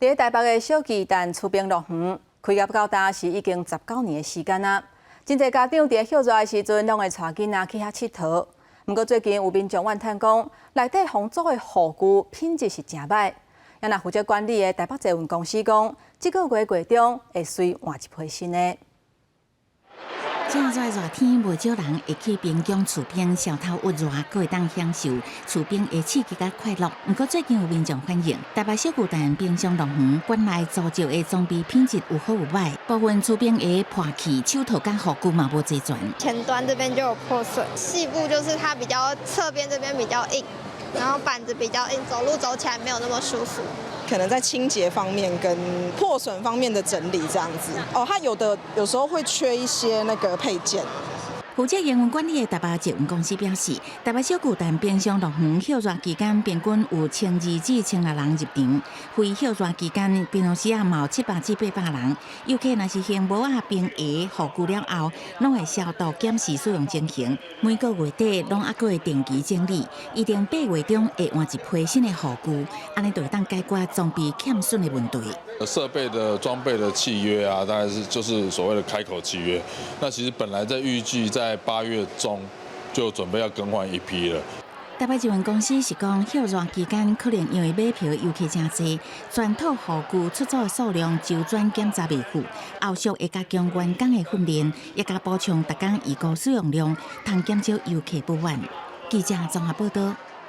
伫台北的小巨蛋出兵乐园，开业到今是已经19年的时间啦。真侪家长伫休热的时阵，拢会带囡仔去遐佚佗。不过最近有民众怨叹讲，内底防租的护具品质是真歹。也若负责管理的台北捷运公司讲，这个月中会随换一批新的。 正热热天，无少人会去滨江厝边烧头捂热，阁会当享受厝边的刺激甲快乐。不过最近有民众反映，台北小巨蛋冰箱乐园馆内租借的装备品质有好有歹，部分厝边的破气、手套甲护具嘛无齐全。前端这边就有破损，细部就是它比较侧边这边比较硬，然后板子比较硬，走路走起来没有那么舒服。 可能在清洁方面跟破损方面的整理这样子哦，它有时候会缺一些那个配件。 负责营运管理的台北捷运公司表示，台北小巨蛋冰箱乐园休热期间平均有1200至1600人入场，非休热期间平常时啊嘛有700至800人。游客若是先无啊冰鞋护具了后，拢会消毒检视使用情形，每个月底拢还阁会定期整理，一定8月中会换一批新的护具，安尼就会当解决装备欠损的问题。 设备的装备的契约啊，大概就是所谓的开口契约。那其实本来预计在8月中就准备要更换一批了。台北捷运公司是讲，休热期间可能因为买票游客真多，全套护具出租的数量周转检查未赴，后续会加强员工的训练，也加补充每工义工使用量，通减少游客不满。记者综合报道。